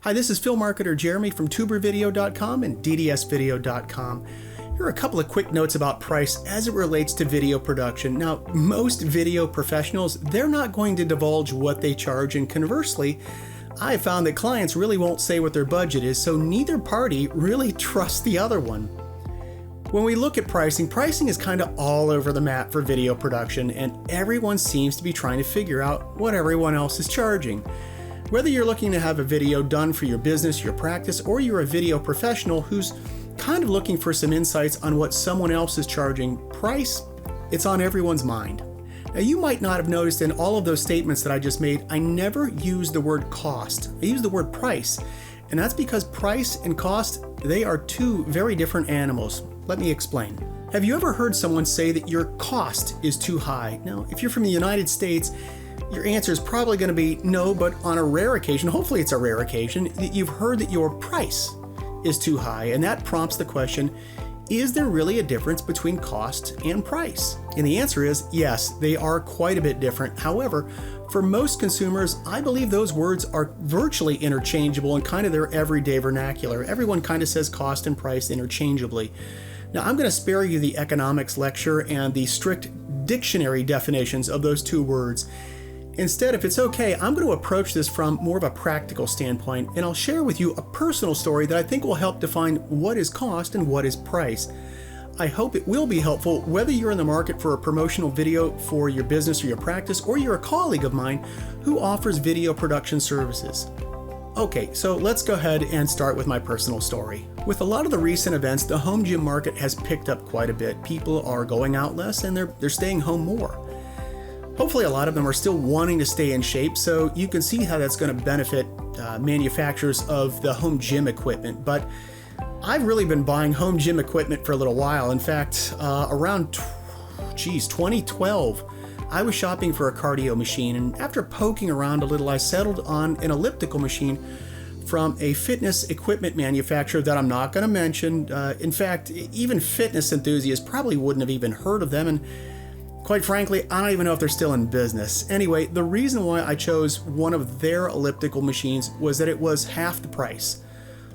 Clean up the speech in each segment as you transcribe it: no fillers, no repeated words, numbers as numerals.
Hi, this is Film Marketer Jeremy from tubervideo.com and ddsvideo.com. Here are a couple of quick notes about price as it relates to video production. Now, most video professionals, they're not going to divulge what they charge, and conversely, I found that clients really won't say what their budget is, so neither party really trusts the other one. When we look at pricing is kind of all over the map for video production, and everyone seems to be trying to figure out what everyone else is charging. Whether you're looking to have a video done for your business, your practice, or you're a video professional who's kind of looking for some insights on what someone else is charging, price, it's on everyone's mind. Now, you might not have noticed in all of those statements that I just made, I never use the word cost. I use the word price. And that's because price and cost, they are two very different animals. Let me explain. Have you ever heard someone say that your cost is too high? Now, if you're from the United States, your answer is probably going to be no, but on a rare occasion, hopefully it's a rare occasion, you've heard that your price is too high, and that prompts the question, is there really a difference between cost and price? And the answer is yes, they are quite a bit different. However, for most consumers, I believe those words are virtually interchangeable in kind of their everyday vernacular. Everyone kind of says cost and price interchangeably. Now, I'm going to spare you the economics lecture and the strict dictionary definitions of those two words. Instead, if it's okay, I'm going to approach this from more of a practical standpoint, and I'll share with you a personal story that I think will help define what is cost and what is price. I hope it will be helpful whether you're in the market for a promotional video for your business or your practice, or you're a colleague of mine who offers video production services. Okay, so let's go ahead and start with my personal story. With a lot of the recent events, the home gym market has picked up quite a bit. People are going out less and they're staying home more. Hopefully a lot of them are still wanting to stay in shape, so you can see how that's going to benefit manufacturers of the home gym equipment. But I've really been buying home gym equipment for a little while. In fact, around 2012, I was shopping for a cardio machine, and after poking around a little, I settled on an elliptical machine from a fitness equipment manufacturer that I'm not going to mention. In fact, even fitness enthusiasts probably wouldn't have even heard of them, and quite frankly, I don't even know if they're still in business. Anyway, the reason why I chose one of their elliptical machines was that it was half the price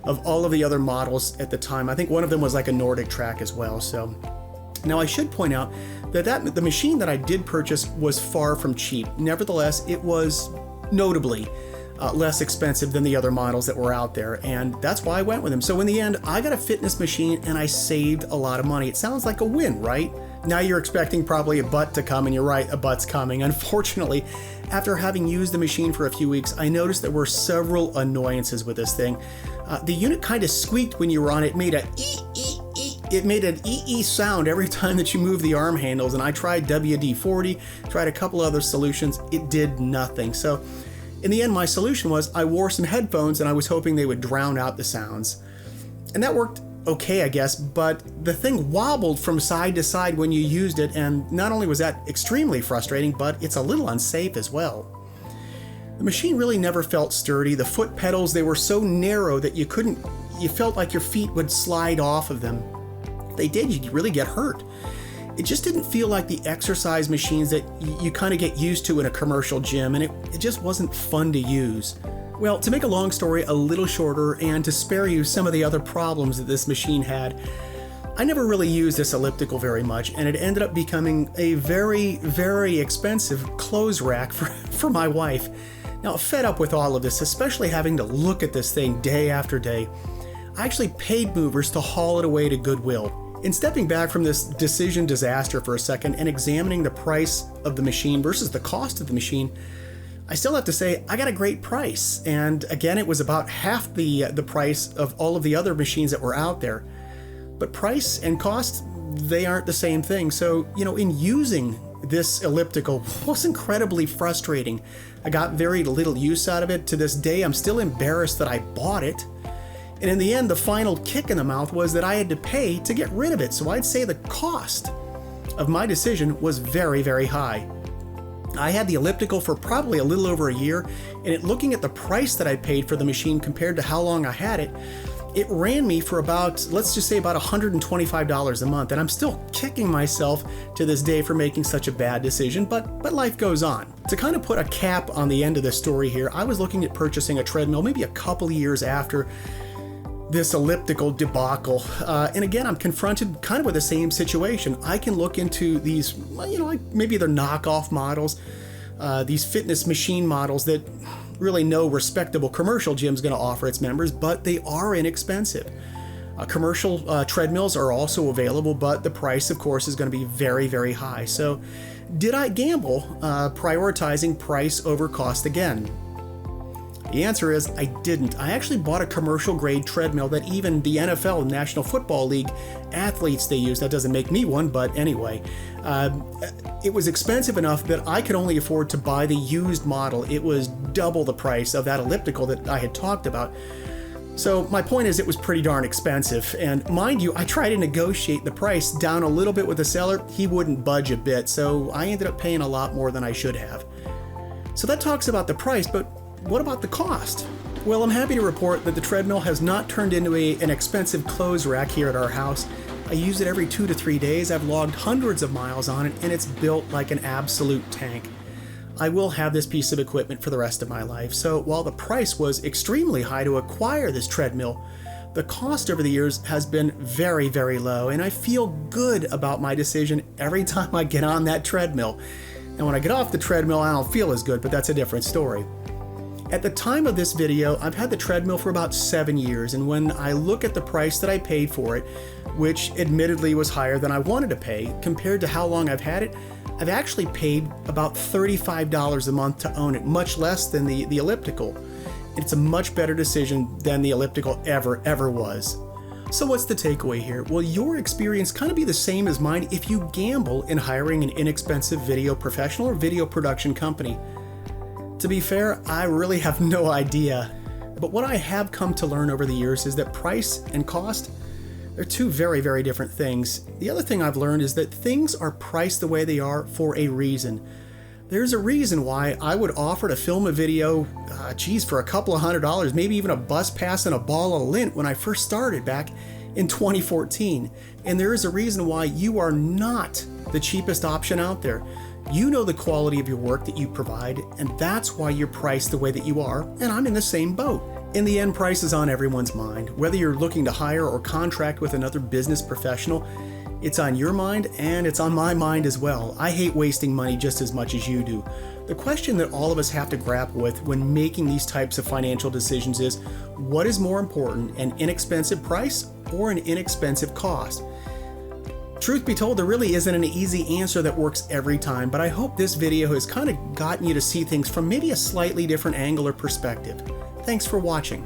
of all of the other models at the time. I think one of them was like a Nordic track as well. So now I should point out that the machine that I did purchase was far from cheap. Nevertheless, it was notably less expensive than the other models that were out there, and that's why I went with them. So in the end, I got a fitness machine and I saved a lot of money. It sounds like a win, right? Now you're expecting probably a butt to come, and you're right, a butt's coming. Unfortunately, after having used the machine for a few weeks, I noticed there were several annoyances with this thing. The unit kind of squeaked when you were on it. It made a It made an ee sound every time that you moved the arm handles, and I tried WD-40, tried a couple other solutions. It did nothing. So in the end, my solution was I wore some headphones, and I was hoping they would drown out the sounds. And that worked okay, I guess, but the thing wobbled from side to side when you used it, and not only was that extremely frustrating, but it's a little unsafe as well. The machine really never felt sturdy. The foot pedals, they were so narrow that you felt like your feet would slide off of them. If they did, you'd really get hurt. It just didn't feel like the exercise machines that you kind of get used to in a commercial gym, and it just wasn't fun to use. Well, to make a long story a little shorter and to spare you some of the other problems that this machine had, I never really used this elliptical very much, and it ended up becoming a very, very expensive clothes rack for my wife. Now, fed up with all of this, especially having to look at this thing day after day, I actually paid movers to haul it away to Goodwill. In stepping back from this decision disaster for a second and examining the price of the machine versus the cost of the machine, I still have to say I got a great price, and again, it was about half the price of all of the other machines that were out there. But price and cost, they aren't the same thing. So, in using this elliptical was incredibly frustrating. I got very little use out of it. To this day, I'm still embarrassed that I bought it. And in the end, the final kick in the mouth was that I had to pay to get rid of it. So I'd say the cost of my decision was very, very high. I had the elliptical for probably a little over a year, and looking at the price that I paid for the machine compared to how long I had it, It ran me for about, let's just say about $125 a month, and I'm still kicking myself to this day for making such a bad decision, but life goes on. To kind of put a cap on the end of the story here, I was looking at purchasing a treadmill maybe a couple of years after this elliptical debacle. And again, I'm confronted kind of with the same situation. I can look into these, like maybe they're knockoff models, these fitness machine models that really no respectable commercial gym is going to offer its members, but they are inexpensive. Commercial treadmills are also available, but the price, of course, is going to be very, very high. So did I gamble prioritizing price over cost again? The answer is I didn't. I actually bought a commercial grade treadmill that even the NFL, National Football League athletes they use. That doesn't make me one, but anyway. It was expensive enough that I could only afford to buy the used model. It was double the price of that elliptical that I had talked about. So my point is it was pretty darn expensive. And mind you, I tried to negotiate the price down a little bit with the seller. He wouldn't budge a bit, so I ended up paying a lot more than I should have. So that talks about the price, but what about the cost? Well, I'm happy to report that the treadmill has not turned into an expensive clothes rack here at our house. I use it every 2 to 3 days. I've logged hundreds of miles on it, and it's built like an absolute tank. I will have this piece of equipment for the rest of my life. So while the price was extremely high to acquire this treadmill, the cost over the years has been very, very low, and I feel good about my decision every time I get on that treadmill. And when I get off the treadmill, I don't feel as good, but that's a different story. At the time of this video, I've had the treadmill for about 7 years, and when I look at the price that I paid for it, which admittedly was higher than I wanted to pay, compared to how long I've had it, I've actually paid about $35 a month to own it, much less than the elliptical. It's a much better decision than the elliptical ever was. So what's the takeaway here? Will your experience kind of be the same as mine if you gamble in hiring an inexpensive video professional or video production company? To be fair, I really have no idea. But what I have come to learn over the years is that price and cost, they're two very, very different things. The other thing I've learned is that things are priced the way they are for a reason. There's a reason why I would offer to film a video, for a couple of $100, maybe even a bus pass and a ball of lint when I first started back in 2014. And there is a reason why you are not the cheapest option out there. You know the quality of your work that you provide, and that's why you're priced the way that you are, and I'm in the same boat. In the end, price is on everyone's mind. Whether you're looking to hire or contract with another business professional, it's on your mind and it's on my mind as well. I hate wasting money just as much as you do. The question that all of us have to grapple with when making these types of financial decisions is, what is more important, an inexpensive price or an inexpensive cost? Truth be told, there really isn't an easy answer that works every time, but I hope this video has kind of gotten you to see things from maybe a slightly different angle or perspective. Thanks for watching.